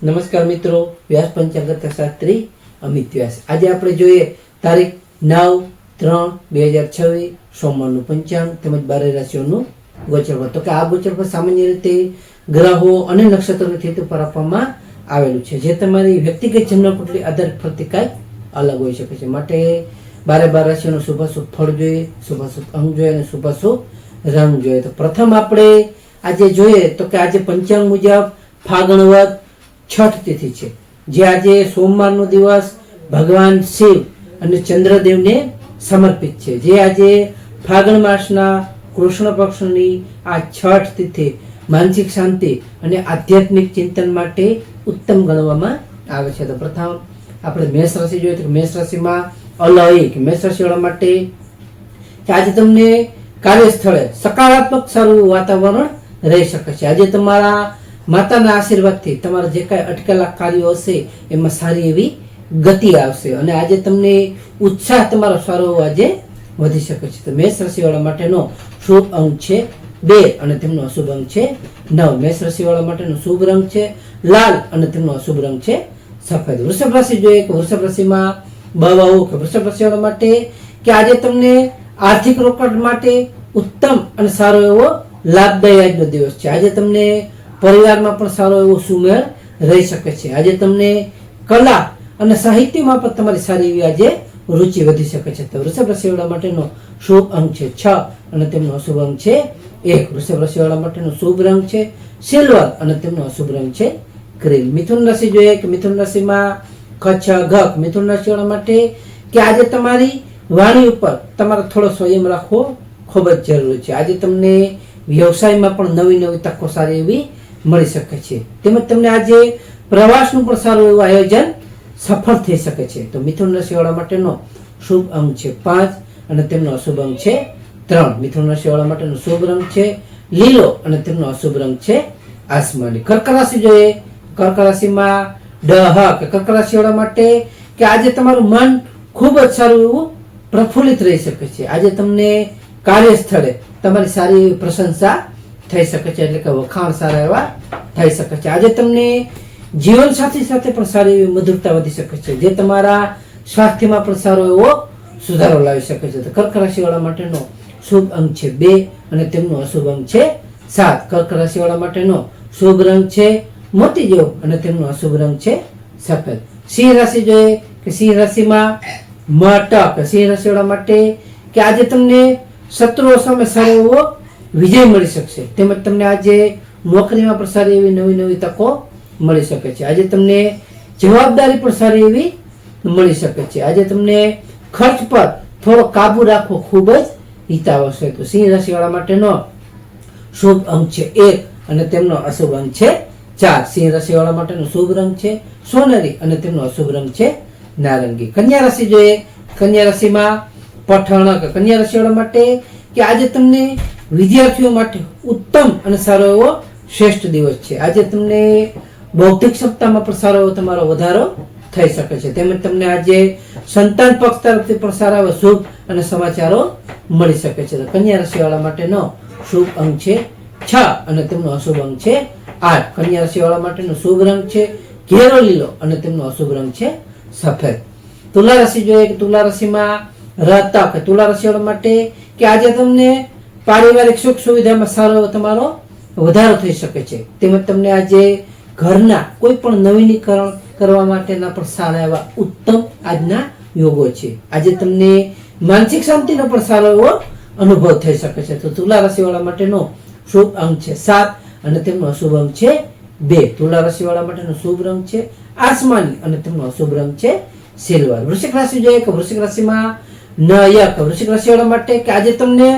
નમસ્કાર મિત્રો, વ્યાસ પંચાંગ શાસ્ત્રી અમિત વ્યાસ. આજે આપણે જોઈએ તારીખ 9/3/2026 સોમવારનું પંચાંગ તેમજ 12 રાશિઓનું ગોચરફળ. તો કે આ ગોચરફળ સામાન્ય રીતે ગ્રહો અને નક્ષત્રોની સ્થિતિ પર આપવામાં આવેલું છે, જે તમારી વ્યક્તિગત જન્મકુંડળી આધારિત ફરતી કાંઈક અલગ હોઈ શકે છે. માટે 12 રાશિઓનું શુભાશુભ ફળ જોઈએ, શુભાશુભ અંગ જોઈએ અને શુભાશુભ રંગ જોઈએ. તો પ્રથમ આપણે આજે જોઈએ તો કે આજે પંચાંગ મુજબ ફાગણ વદ છઠ તિથિ છે, જે આજે સોમવારનો દિવસ ભગવાન શિવ અને ચંદ્રદેવને સમર્પિત છે. જે આજે ફાગણ માસના કૃષ્ણ પક્ષની આ છઠ તિથિ માનસિક શાંતિ અને આધ્યાત્મિક ચિંતન માટે ઉત્તમ ગણવામાં આવે છે. તો પ્રથમ આપણે મેષ રાશિ જોઈએ તો મેષ રાશિમાં અલૌકિક મેષ રાશિવાળા માટે કે આજે તમને કાર્યસ્થળે સકારાત્મક સારું વાતાવરણ રહી શકે છે. આજે તમારા માતાના આશીર્વાદથી તમારા જે કાંઈ અટકેલા કાર્યો હશે એમાં સારી એવી ગતિ આવશે અને આજે તમને ઉત્સાહ તમારો સારો આજે વધી શકે છે. તો મેષ રાશિવાળા માટેનો શુભ અંક છે 2 અને તેમનો અશુભ અંક છે 9. મેષ રાશિવાળા માટેનો શુભ રંગ છે લાલ અને તેમનો અશુભ રંગ છે સફેદ. વૃષભ રાશિ જોઈએ કે વૃષભ રાશિમાં બહુ કે વૃષભ રાશિવાળા માટે કે આજે તમને આર્થિક રોકાણ માટે ઉત્તમ અને સારો એવો લાભદાયી આજનો દિવસ છે. આજે તમને પરિવારમાં પણ સારો એવો સુમેળ રહી શકે છે. આજે તમને કલા અને સાહિત્યમાં પણ તમારી સારી એવી આજે રુચિ વધી શકે છે. તો વૃષભ રાશિવાળા માટેનો શુભ અંક છે 6 અને તેમનો અશુભ અંક છે 1. વૃષભ રાશિવાળા માટેનો શુભ રંગ છે સિલ્વર અને તેમનો અશુભ રંગ છે ક્રીમ. મિથુન રાશિ જોઈએ કે મિથુન રાશિમાં કચ્છ ઘક મિથુન રાશિવાળા માટે કે આજે તમારી વાણી ઉપર તમારે થોડો સંયમ રાખવો ખૂબ જ જરૂરી છે. આજે તમને વ્યવસાયમાં પણ નવી તકો સારી એવી મળી શકે છે. તેમજ તમને આજે પ્રવાસનું પણ સારું એવું આયોજન સફળ થઈ શકે છે. તો મિથુન રાશિવાળા માટેનો શુભ અંક છે 5 અને તેમનો અશુભ અંક છે 3. મિથુન રાશિવાળા માટેનો શુભ રંગ છે લીલો અને તેમનો અશુભ રંગ છે આસમાની. કર્ક રાશિ જોઈએ કર્ક રાશિમાં કર્ક રાશિવાળા માટે કે આજે તમારું મન ખૂબ જ સારું એવું પ્રફુલ્લિત રહી શકે છે. આજે તમને કાર્યસ્થળે તમારી સારી એવી પ્રશંસા થઈ શકે છે, એટલે કે વખાણ સારા એવા થઈ શકે છે. આજે તમને જીવન સાથી સાથે પણ સારી એવી મધુરતા વધી શકે છે, જે તમારા સ્વાસ્થ્યમાં પણ સારો એવો સુધારો લાવી શકે છે. તો કર્ક રાશિવાળા માટેનો શુભ અંક છે 2 અને તેમનો અશુભ અંક છે 7. કર્ક રાશિવાળા માટેનો શુભ રંગ છે મોતી જેવો અને તેમનો અશુભ રંગ છે સફેદ. સિંહ રાશિ જોઈએ કે સિંહ રાશિમાં મટક સિંહ રાશિવાળા માટે કે આજે તમને શત્રુઓ સામે સારો એવો વિજય મળી શકશે. તેમજ તમને આજે નોકરીમાં પણ સારી એવી નવી તકો મળી શકે છે. આજે તમને જવાબદારી પણ સારી એવી મળી શકે છે. આજે તમને ખર્ચ પર થોડો કાબુ રાખવો ખૂબ જ હિતાવહ છે. તો સિંહ રાશિવાળા માટેનો શુભ અંક છે 1 અને તેમનો અશુભ અંક છે 4. સિંહ રાશિવાળા માટેનો શુભ રંગ છે સોનેરી અને તેમનો અશુભ રંગ છે નારંગી. કન્યા રાશિ જોઈએ કન્યા રાશિમાં પઠાણ કન્યા રાશિવાળા માટે કે આજે તમને વિદ્યાર્થીઓ માટે ઉત્તમ અને સારો એવો શ્રેષ્ઠ દિવસ છે. આજે તમને બૌદ્ધિક ક્ષમતામાં પણ સારો એવો તમારો વધારો થઈ શકે છે. તેમજ તમને આજે સંતાન પક્ષ તરફથી પણ સારા એવા શુભ અને સમાચારો મળી શકે છે. તો કન્યા રાશિવાળા માટેનો શુભ અંક છે 6 અને તેમનો અશુભ અંક છે 8. કન્યા રાશિવાળા માટેનો શુભ રંગ છે ઘેરો લીલો અને તેમનો અશુભ રંગ છે સફેદ. તુલા રાશિ જોઈએ કે તુલા રાશિમાં રતક તુલા રાશિવાળા માટે કે આજે તમને પારિવારિક સુખ સુવિધામાં સારો એવો તમારો વધારો થઈ શકે છે. તેમજ તમને આજે ઘરના કોઈ પણ નવીનીકરણ કરવા માટેના પણ સારા એવા ઉત્તમ આજના યોગો છે. આજે તમને માનસિક શાંતિનો પણ સારો એવો અનુભવ થઈ શકે છે. તો તુલા રાશિવાળા માટેનો શુભ અંક છે 7 અને તેમનો અશુભ અંક છે 2. તુલા રાશિવાળા માટેનો શુભ રંગ છે આસમાની અને તેમનો અશુભ રંગ છે સિલ્વર. વૃશ્ચિક રાશિ જોઈએ કે વૃશ્ચિક રાશિમાં નયક વૃશ્ચિક રાશિવાળા માટે કે આજે તમને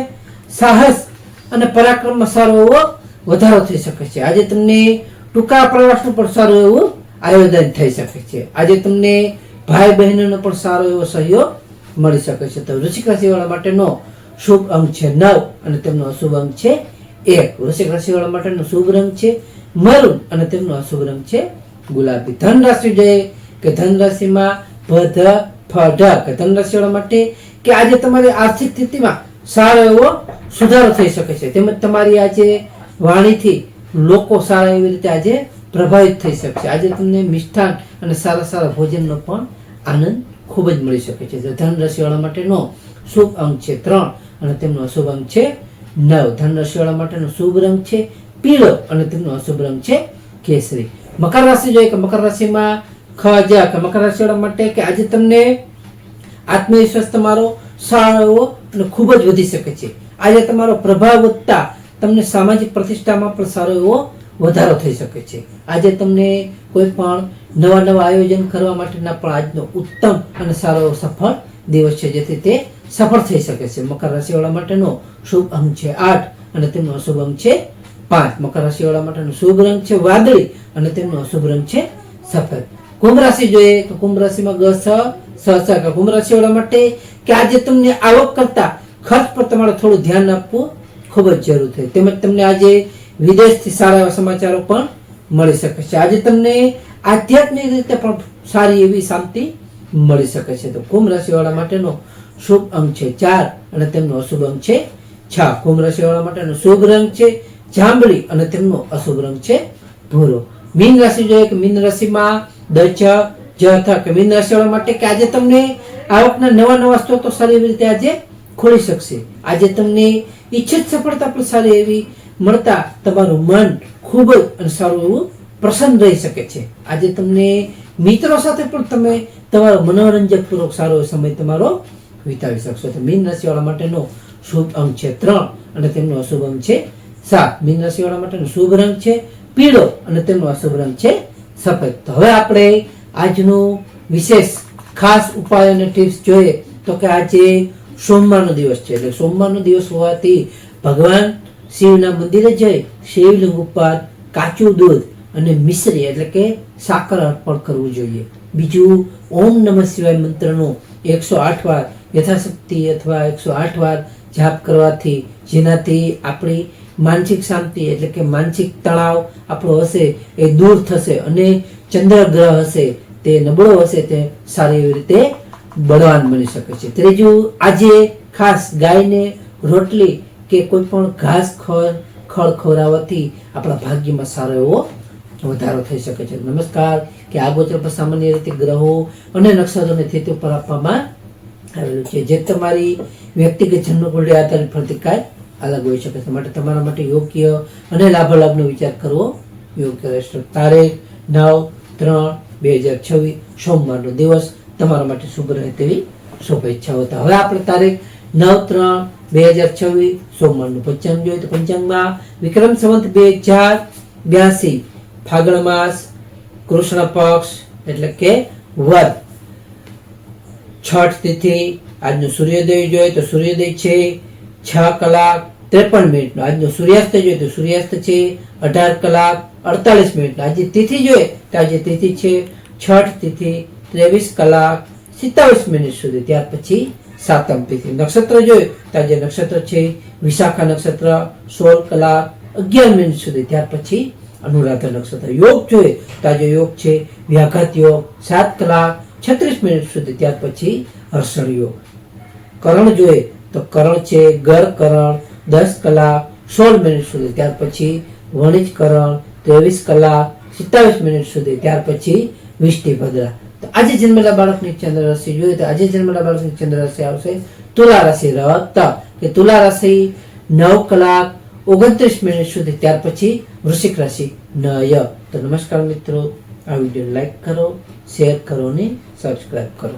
સાહસ અને પરાક્રમમાં સારો એવો વધારો થઈ શકે છે. આજે તમને ટૂંકા પ્રવાસનું પણ સારું એવું આયોજન થઈ શકે છે. આજે તમને ભાઈ બહેનોનો પણ સારો એવો સહયોગ મળી શકે છે. તો વૃશ્ચિક રાશિવાળા માટેનો શુભ અંક છે 9 અને તેમનો અશુભ અંક છે 1. વૃશ્ચિક રાશિવાળા માટેનો શુભ રંગ છે મરૂન અને તેમનો અશુભ રંગ છે ગુલાબી. ધન રાશિ જોઈએ કે ધન રાશિમાં ધન રાશિવાળા માટે કે આજે તમારી આર્થિક સ્થિતિમાં સારો એવો સુધારો થઈ શકે છે. તેમજ તમારી આજે વાણીથી લોકો સારા એવી રીતે આજે પ્રભાવિત થઈ શકશે. આજે તમને મિષ્ઠાન અને સારા સારા ભોજનનો પણ આનંદ ખૂબ જ મળી શકે છે. ધન રાશિવાળા માટેનો શુભ અંક છે 3 અને તેમનો અશુભ અંક છે 9. ધન રાશિવાળા માટેનો શુભ રંગ છે પીળો અને તેમનો અશુભ રંગ છે કેસરી. મકર રાશિ જોઈએ કે મકર રાશિમાં મકર રાશિવાળા માટે કે આજે તમને આત્મવિશ્વાસ તમારો સારો એવો અને ખૂબ જ વધી શકે છે. આજે તમારો પ્રભાવ વધતા તમને સામાજિક પ્રતિષ્ઠામાં પણ સારો એવો વધારો થઈ શકે છે. આજે તમને કોઈ પણ નવા આયોજન કરવા માટેના પણ આજનો ઉત્તમ અને સારો એવો સફળ દિવસ છે, જેથી તે સફળ થઈ શકે છે. મકર રાશિવાળા માટેનો શુભ અંક છે 8 અને તેમનો અશુભ અંક છે 5. મકર રાશિવાળા માટેનો શુભ રંગ છે વાદળી અને તેમનો અશુભ રંગ છે સફેદ. કુંભ રાશિ જોઈએ તો કુંભ રાશિમાં કુંભ રાશિવાળા માટે કે આજે તમને આવક કરતા ખર્ચ પર તમારે થોડું ધ્યાન આપવું ખૂબ જ જરૂર છે. તેમજ તમને આજે વિદેશથી સારા એવા સમાચારો પણ મળી શકે છે. આજે તમને આધ્યાત્મિક રીતે પણ સારી એવી શાંતિ મળી શકે છે. તો કુંભ રાશિવાળા માટેનો શુભ અંક છે 4 અને તેમનો અશુભ અંક છે 6. કુંભ રાશિવાળા માટેનો શુભ રંગ છે જાંબલી અને તેમનો અશુભ રંગ છે ભૂરો. મીન રાશિ જોઈએ કે મીન રાશિમાં મીન રાશિવાળા માટે કે આજે તમને આવકના નવા સ્ત્રોતો સારી રીતે આજે ખોલી શકશે. આજે તમને ઈચ્છિત સફળતા પણ સારી એવી મળતા તમારું મન ખૂબ જ અને સારું એવું પ્રસન્ન રહી શકે છે. આજે તમને મિત્રો સાથે પણ તમે તમારો મનોરંજક પૂર્વક સારો સમય તમારો વિતાવી શકશો. તો મીન રાશિવાળા માટેનો શુભ અંક છે 3 અને તેમનો અશુભ અંક છે 7. મીન રાશિવાળા માટેનો શુભ રંગ છે પીળો અને તેમનો અશુભ રંગ છે સફેદ. તો હવે આપણે આજનું વિશેષ ખાસ ઉપાય અને ટિપ્સ જોઈએ તો કે આજે સોમવારનો દિવસ છે. એટલે સોમવારનો દિવસ હોવાથી ભગવાન શિવના મંદિરે જઈ શિવલિંગ ઉપર કાચું દૂધ અને મિશ્રી એટલે કે સાકર અર્પણ કરવું જોઈએ. બીજું ઓમ નમઃ શિવાય મંત્રનો 108 વાર યથાશક્તિ અથવા 108 વાર જાપ કરવાથી જેનાથી આપણી માનસિક શાંતિ એટલે કે માનસિક તણાવ આપણો હશે એ દૂર થશે અને ચંદ્ર ગ્રહ હશે તે નબળો હશે તે સારી એવી રીતે બળવાન બની શકે છે. ત્રીજું આજે ખાસ ગાયને રોટલી કે કોઈ પણ ઘાસ ખડ ખવડાવવાથી આપણા ભાગ્યમાં સારો એવો વધારો થઈ શકે છે. નમસ્કાર કે આ ગોચર પર સામાન્ય રીતે ગ્રહો અને નક્ષત્રોની સ્થિતિ ઉપર આપવામાં આવેલું છે, જે તમારી વ્યક્તિગત જન્મકુંડળી આધારિત પ્રતિકાર અલગ હોઈ શકે છે. માટે તમારા માટે યોગ્ય અને લાભાલાભનો વિચાર કરવો યોગ્ય રહેશે. તારીખ 9/3/2026 સોમવારનો દિવસ તમારા માટે શુભ રહે તેવી શુભેચ્છાઓ. હવે આપણે તારીખ 9/3/2026 સોમવારનું પંચાંગ જોઈએ તો પંચાંગમાં વિક્રમ સંવત 2082 ફાગણ માસ કૃષ્ણ પક્ષ એટલે કે વદ છઠ તિથિ. આજનો સૂર્યોદય જોઈએ તો સૂર્યોદય છે 6:53 આજનો સૂર્યાસ્ત જોઈએ તો સૂર્યાસ્ત છે 18:48. આજે તિથિ જોઈએ તો આજે તિથિ છે છઠ તિથિ 23:27 સુધી. ત્યાર પછી સાતમ તિથિ. નક્ષત્ર જોઈએ તો આજે નક્ષત્ર છે વિશાખા નક્ષત્ર 16:11 સુધી. ત્યાર પછી અનુરાધા નક્ષત્ર. યોગ જોઈએ તો આજે યોગ છે વ્યાઘાત યોગ 7:36 સુધી. ત્યાર પછી હર્ષણ યોગ. કરણ જોઈએ તો કરણ છે ગર કરણ 10:16 સુધી. ત્યાર પછી વણિજ કરણ 23:27 સુધી. ત્યાર પછી વિષ્ટિ ભદ્રા. તો આજે જન્મેલા બાળકની ચંદ્ર રાશિ જોઈએ તો આજે જન્મેલા બાળકની ચંદ્ર રાશિ આવશે તુલા રાશિ કે તુલા રાશિ 9:29 સુધી. ત્યાર પછી વૃશ્ચિક રાશિ નય. તો નમસ્કાર મિત્રો, આ વિડીયો લાઈક કરો, શેર કરો અને સબસ્ક્રાઇબ કરો.